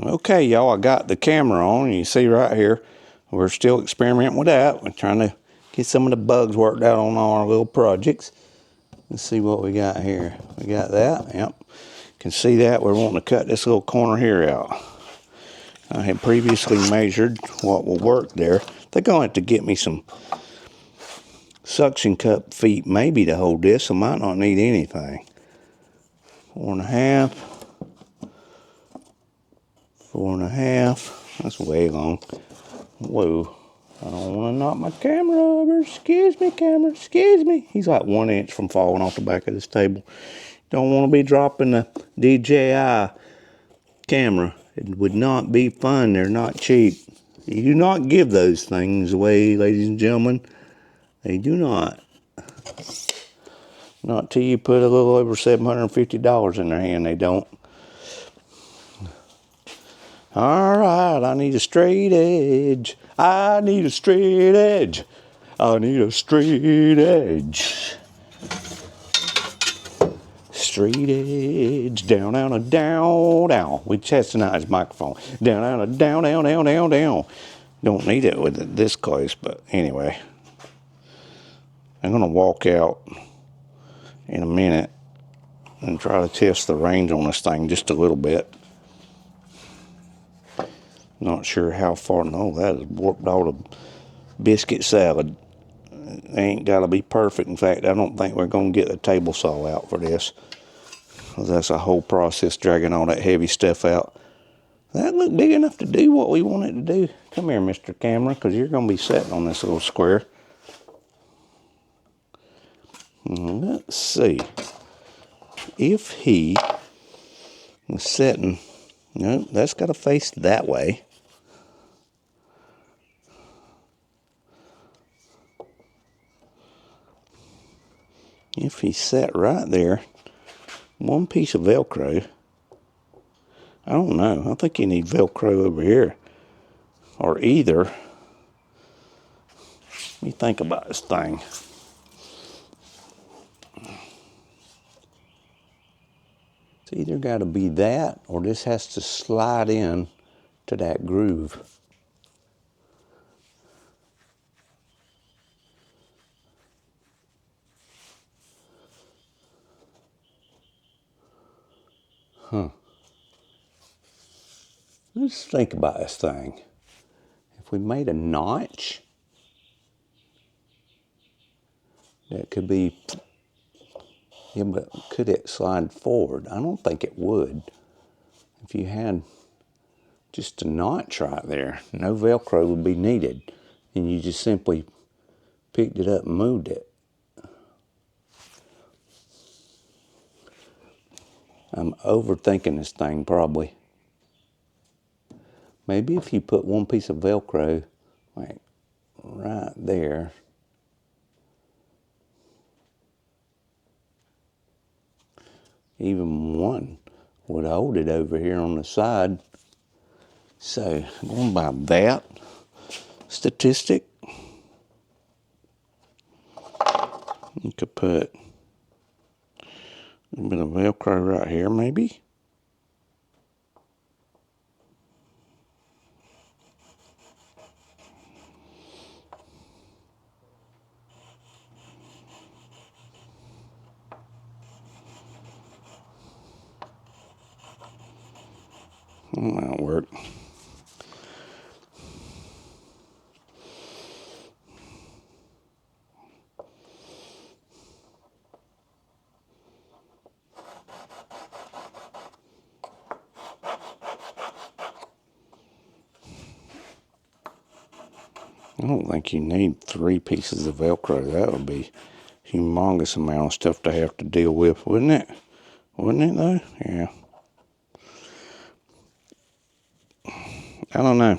Okay, y'all, I got the camera on. You see right here, we're still experimenting with that. We're trying to get some of the bugs worked out on all our little projects. Let's see what we got here. We got that, yep. Can see that we're wanting to cut this little corner here out. I had previously measured what will work there. They're going to have to get me some suction cup feet maybe to hold this. I might not need anything. 4.5. 4.5. That's way long. Whoa. I don't want to knock my camera over. Excuse me, camera. Excuse me. He's like 1 inch from falling off the back of this table. Don't want to be dropping the DJI camera. It would not be fun. They're not cheap. You do not give those things away, ladies and gentlemen. They do not. Not till you put a little over $750 in their hand, they don't. All right, I need a straight edge. I need a straight edge. I need a straight edge. Straight edge. Down, down, down, down. We testing out his microphone. Down, down, down, down, down, down, down. Don't need it with this close, but anyway. I'm going to walk out in a minute and try to test the range on this thing just a little bit. Not sure how far. No, that has warped all the biscuit salad. They ain't got to be perfect. In fact, I don't think we're going to get the table saw out for this. That's a whole process, dragging all that heavy stuff out. That look big enough to do what we want it to do. Come here, Mr. Camera, because you're going to be sitting on this little square. Let's see. If he was sitting, no, that's got to face that way. If he sat right there, one piece of Velcro, I don't know. I think you need Velcro over here. Or either, let me think about this thing. It's either got to be that, or this has to slide in to that groove. Huh. Let's think about this thing. If we made a notch, that could be, yeah, but could it slide forward? I don't think it would. If you had just a notch right there, no Velcro would be needed. And you just simply picked it up and moved it. I'm overthinking this thing probably. Maybe if you put one piece of Velcro like right there. Even one would hold it over here on the side. So going by that statistic, you could put a bit of Velcro right here maybe. That'll work. I don't think you need 3 pieces of Velcro. That would be a humongous amount of stuff to have to deal with, wouldn't it? Wouldn't it though? Yeah. I don't know.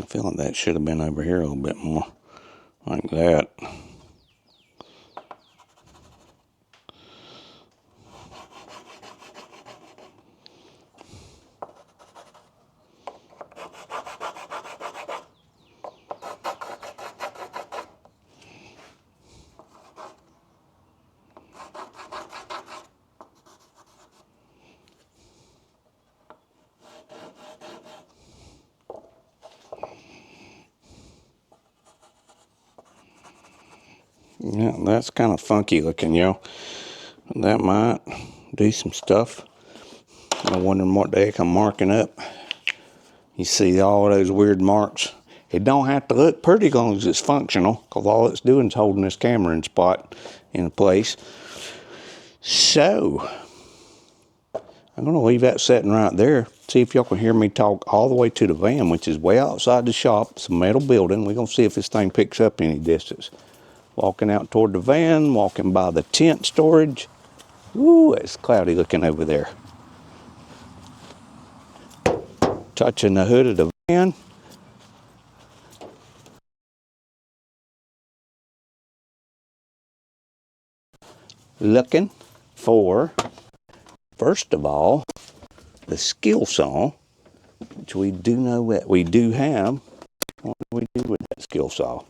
I feel like that should have been over here a little bit more. Like that. Yeah, that's kind of funky looking, yo. That might do some stuff. I'm wondering what the heck I'm marking up. You see all those weird marks. It don't have to look pretty as long as it's functional, because all it's doing is holding this camera in spot in place. So, I'm going to leave that setting right there. See if y'all can hear me talk all the way to the van, which is way outside the shop. It's a metal building. We're going to see if this thing picks up any distance. Walking out toward the van, walking by the tent storage. Ooh, it's cloudy looking over there. Touching the hood of the van. Looking for, first of all, the skill saw, which we do know that we do have. What do we do with that skill saw?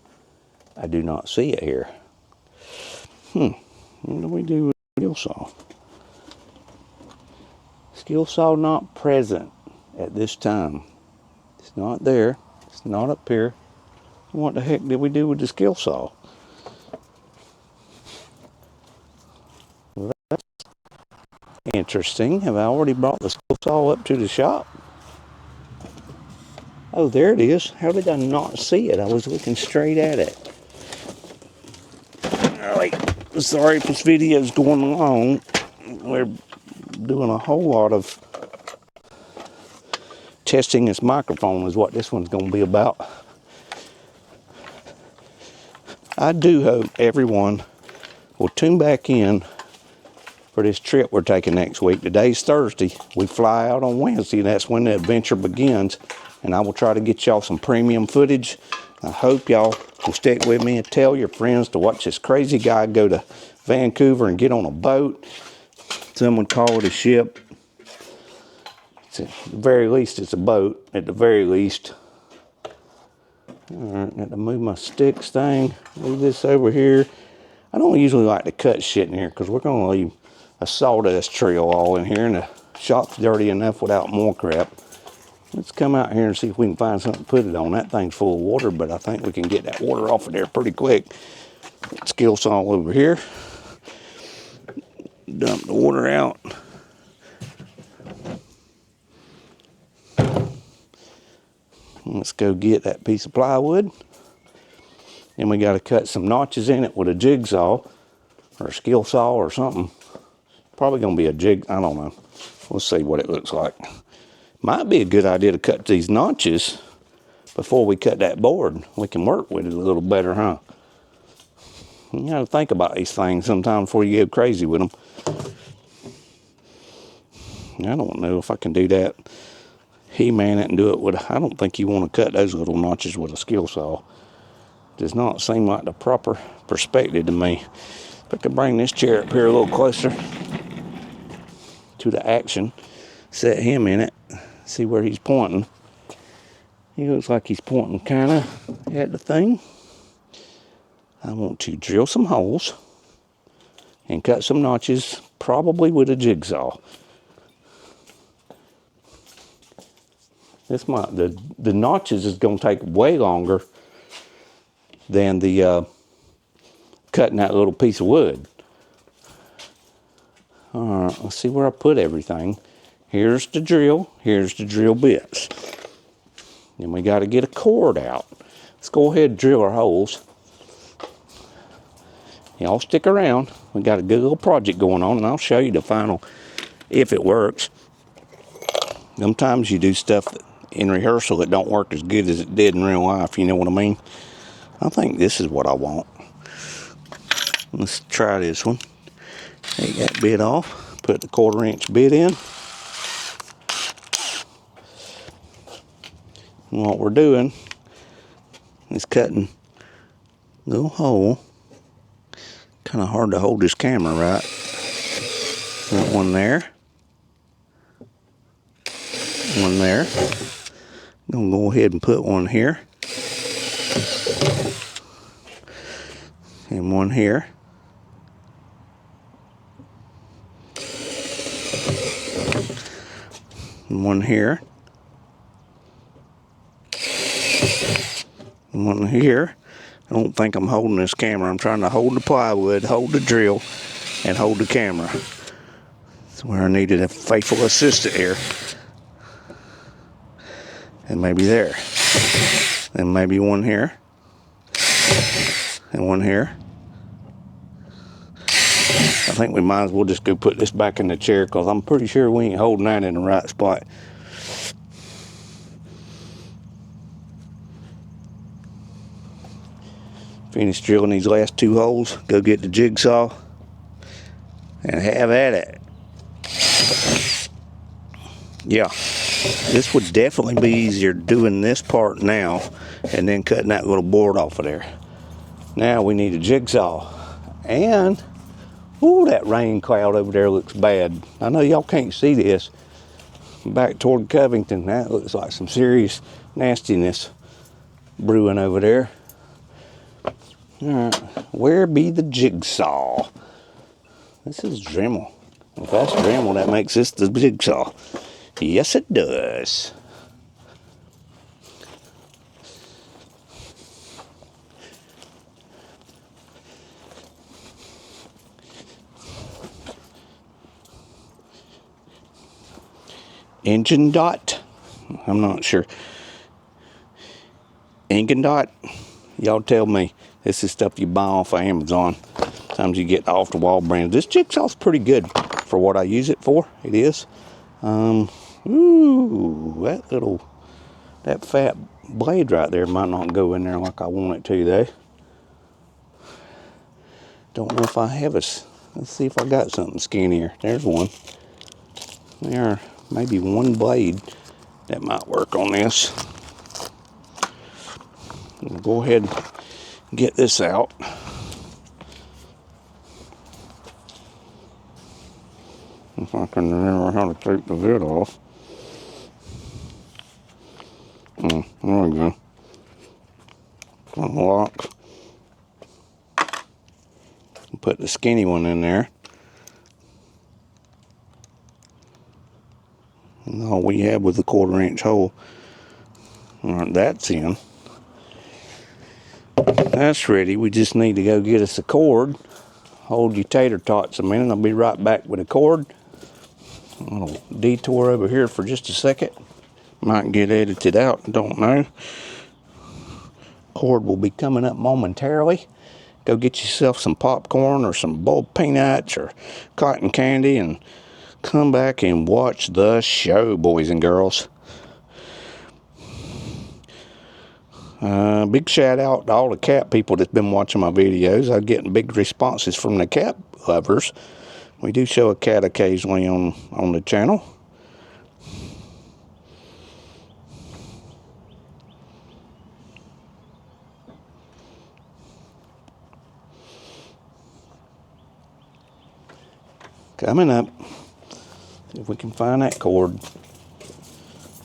I do not see it here. What do we do with the skill saw? Skill saw not present at this time. It's not there. It's not up here. What the heck did we do with the skill saw? That's interesting. Have I already brought the skill saw up to the shop? Oh, there it is. How did I not see it? I was looking straight at it. Alright, sorry if this video is going long. We're doing a whole lot of testing this microphone is what this one's going to be about. I do hope everyone will tune back in for this trip we're taking next week. Today's Thursday. We fly out on Wednesday. That's when the adventure begins. And I will try to get y'all some premium footage. I hope y'all will stick with me and tell your friends to watch this crazy guy go to Vancouver and get on a boat. Some would call it a ship. At the very least, it's a boat. At the very least. Alright, got to move my STYX thing. Move this over here. I don't usually like to cut shit in here because we're going to leave a sawdust trail all in here, and the shop's dirty enough without more crap. Let's come out here and see if we can find something to put it on. That thing's full of water, but I think we can get that water off of there pretty quick. Skill saw over here. Dump the water out. Let's go get that piece of plywood. And we got to cut some notches in it with a jigsaw or a skill saw or something. Probably going to be a jig. I don't know. We'll see what it looks like. Might be a good idea to cut these notches before we cut that board. We can work with it a little better, huh? You got to think about these things sometimes before you go crazy with them. I don't know if I can do that. He-man it and do it with. I don't think you want to cut those little notches with a skill saw. Does not seem like the proper perspective to me. If I could bring this chair up here a little closer to the action, set him in it, see where he's pointing. He looks like he's pointing kind of at the thing. I want to drill some holes and cut some notches, probably with a jigsaw. This might, the notches is going to take way longer than the cutting that little piece of wood. All right, let's see where I put everything. Here's the drill bits. Then we got to get a cord out. Let's go ahead and drill our holes. Y'all stick around. We got a good little project going on, and I'll show you the final, if it works. Sometimes you do stuff that in rehearsal that don't work as good as it did in real life, you know what I mean? I think this is what I want. Let's try this one. Take that bit off, put the 1/4 inch bit in. And what we're doing is cutting a little hole. Kind of hard to hold this camera right. Got one there. One there. I'm going to go ahead and put one here. And one here. And one here. And one here. I don't think I'm holding this camera. I'm trying to hold the plywood, hold the drill, and hold the camera. That's where I needed a faithful assistant here. And maybe there. And maybe one here. And one here. I think we might as well just go put this back in the chair, because I'm pretty sure we ain't holding that in the right spot. Finish drilling these last 2 holes, go get the jigsaw, and have at it. Yeah, this would definitely be easier doing this part now and then cutting that little board off of there. Now we need a jigsaw. And, ooh, that rain cloud over there looks bad. I know y'all can't see this. Back toward Covington, that looks like some serious nastiness brewing over there. Alright, where be the jigsaw? This is Dremel. If that's Dremel, that makes this the jigsaw. Yes, it does. Engine dot? I'm not sure. Engine dot? Y'all tell me. This is stuff you buy off of Amazon. Sometimes you get off the wall brands. This jigsaw's pretty good for what I use it for. It is. Ooh, that fat blade right there might not go in there like I want it to, though. Don't know if I have let's see if I got something skinnier. There's one. There, maybe one blade that might work on this. We'll go ahead and get this out. If I can remember how to take the lid off. There we go. Unlock. Put the skinny one in there. And all we have was a 1/4-inch hole. Alright, that's in. That's ready. We just need to go get us a cord. Hold your tater tots a minute. I'll be right back with a cord. I'll detour over here for just a second. Might get edited out, don't know. Cord will be coming up momentarily. Go get yourself some popcorn or some boiled peanuts or cotton candy and come back and watch the show, boys and girls. Big shout out to all the cat people that's been watching my videos. I'm getting big responses from the cat lovers. We do show a cat occasionally on the channel. Coming up. See if we can find that cord.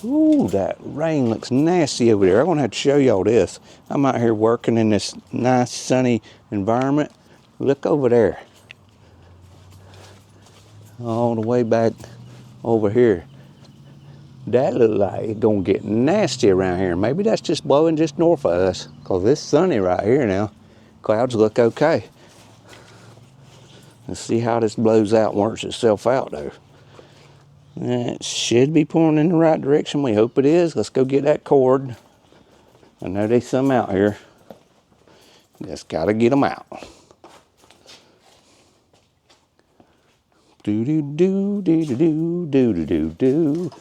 Ooh, that rain looks nasty over there. I'm going to have to show y'all this. I'm out here working in this nice sunny environment. Look over there. All the way back over here. That looks like it's going to get nasty around here. Maybe that's just blowing just north of us, because it's sunny right here now. Clouds look okay. Let's see how this blows out and works itself out, though. It should be pointing in the right direction. We hope it is. Let's go get that cord. I know there's some out here. Just got to get them out. Do-do-do, do-do-do, do-do-do-do.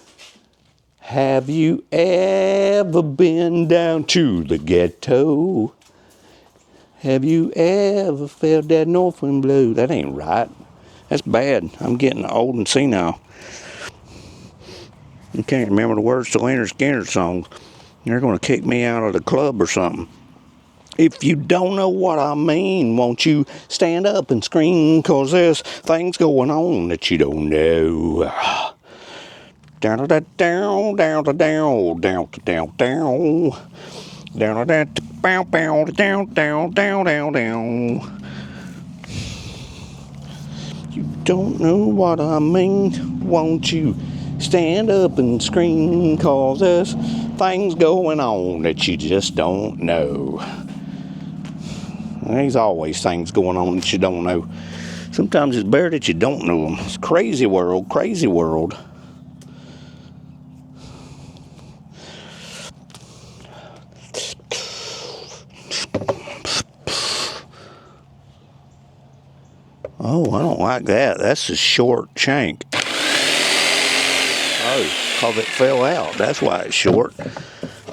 Have you ever been down to the ghetto? Have you ever felt that north wind blow? That ain't right. That's bad. I'm getting old and senile. I can't remember the words to Leonard Skinner songs. They're going to kick me out of the club or something. If you don't know what I mean, won't you stand up and scream? 'Cause there's things going on that you don't know. Down, down, down, down, down, down, down, down, down, down, down, down, down, down. You don't know what I mean, won't you stand up and scream? 'Cause there's things going on that you just don't know. There's always things going on that you don't know. Sometimes it's better that you don't know them. It's crazy world, crazy world. Oh, I don't like that. That's a short shank. Oh, because it fell out. That's why it's short.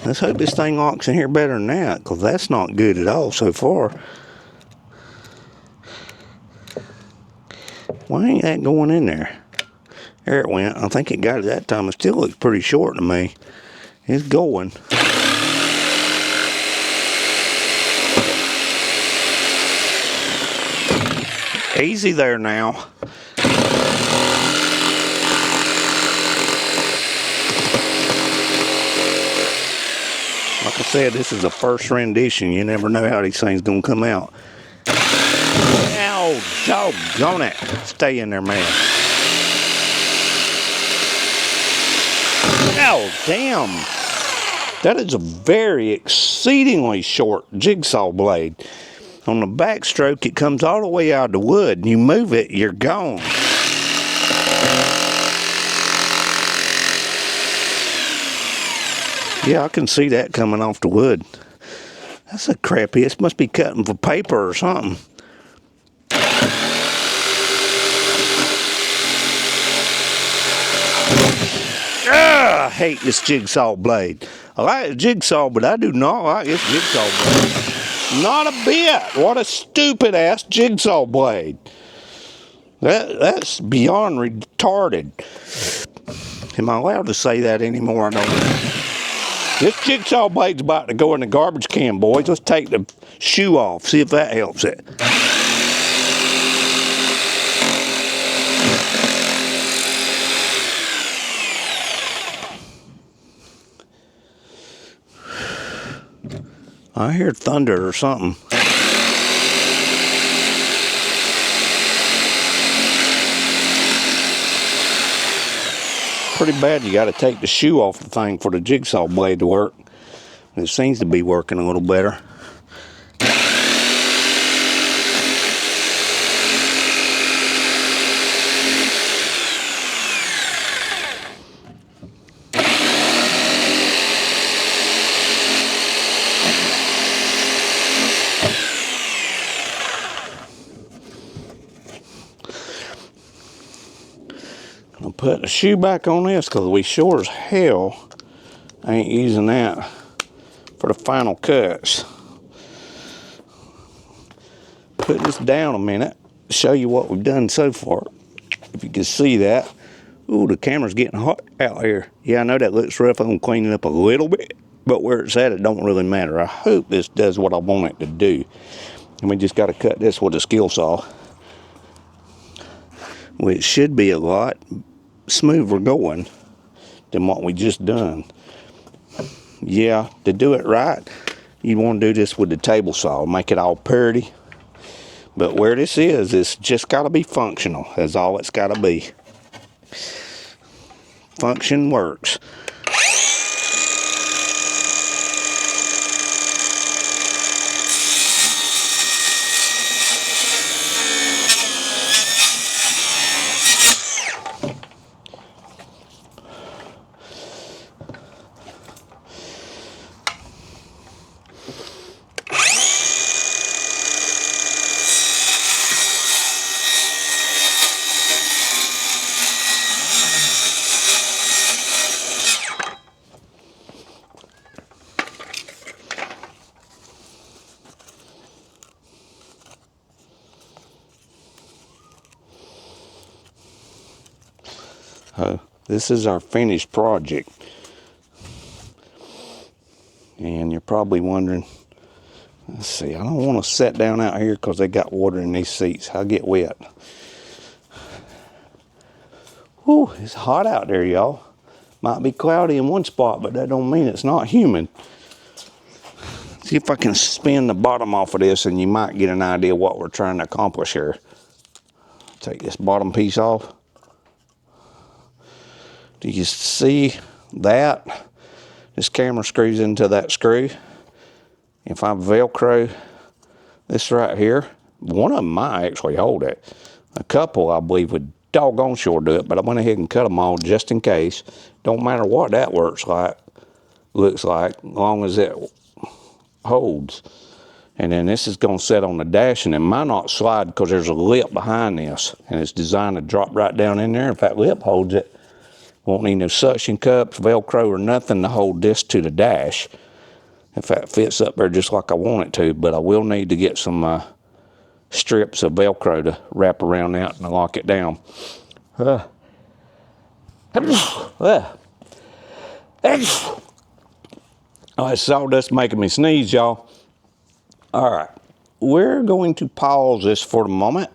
Let's hope this thing locks in here better than that, because that's not good at all so far. Why ain't that going in there? There it went. I think it got it that time. It still looks pretty short to me. It's going. Easy there now. Like I said, this is a first rendition. You never know how these things gonna come out. Ow, doggone it. Stay in there, man. Ow, damn. That is a very exceedingly short jigsaw blade. On the backstroke, it comes all the way out of the wood. You move it, you're gone. Yeah, I can see that coming off the wood. That's a crappy. This must be cutting for paper or something. I hate this jigsaw blade. I like the jigsaw, but I do not like this jigsaw blade. Not a bit. What a stupid ass jigsaw blade. That's beyond retarded. Am I allowed to say that anymore? I don't know. This jigsaw blade's about to go in the garbage can, boys. Let's take the shoe off, see if that helps it. I hear thunder or something. Pretty bad you got to take the shoe off the thing for the jigsaw blade to work. It seems to be working a little better. I'll put the shoe back on this because we sure as hell ain't using that for the final cuts. Put this down a minute to show you what we've done so far. If you can see that. Ooh, the camera's getting hot out here. Yeah, I know that looks rough. I'm going to clean it up a little bit. But where it's at, it don't really matter. I hope this does what I want it to do. And we just got to cut this with a skill saw, which should be a lot smoother going than what we just done. Yeah, to do it right, you want to do this with the table saw, make it all pretty. But where this is, it's just got to be functional. That's all it's got to be. Function works. This is our finished project. And you're probably wondering, let's see, I don't want to sit down out here because they got water in these seats. I'll get wet. Whew, it's hot out there, y'all. Might be cloudy in one spot, but that don't mean it's not humid. See if I can spin the bottom off of this and you might get an idea what we're trying to accomplish here. Take this bottom piece off. Do you see that? This camera screws into that screw. If I Velcro This right here, one of them might actually hold it. A couple, I believe, would doggone sure do it, but I went ahead and cut them all just in case. Don't matter what that looks like, as long as it holds. And then this is going to set on the dash, and it might not slide because there's a lip behind this, and it's designed to drop right down in there. If that lip holds it, won't need no suction cups, Velcro, or nothing to hold this to the dash. If that fits up there just like I want it to, but I will need to get some strips of Velcro to wrap around that and lock it down. Oh, it's sawdust making me sneeze, y'all. All right, we're going to pause this for the moment.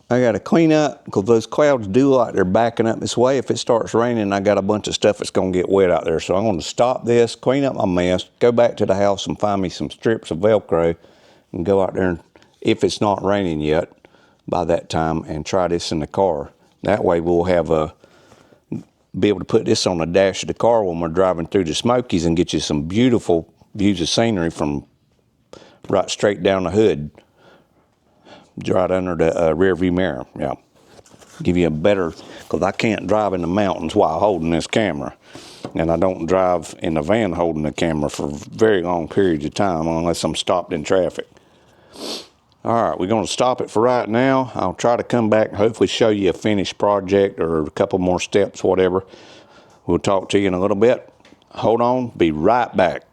I got to clean up because those clouds do like they're backing up this way. If it starts raining, I got a bunch of stuff that's going to get wet out there. So I'm going to stop this, clean up my mess, go back to the house and find me some strips of Velcro and go out there, and, if it's not raining yet by that time, and try this in the car. That way we'll have be able to put this on the dash of the car when we're driving through the Smokies and get you some beautiful views of scenery from right straight down the hood, right under the rear view mirror. Yeah, give you a better, because I can't drive in the mountains while holding this camera, and I don't drive in the van holding the camera for very long periods of time unless I'm stopped in traffic. All right, we're going to stop it for right now. I'll try to come back and hopefully show you a finished project or a couple more steps, whatever. We'll talk to you in a little bit. Hold on, be right back.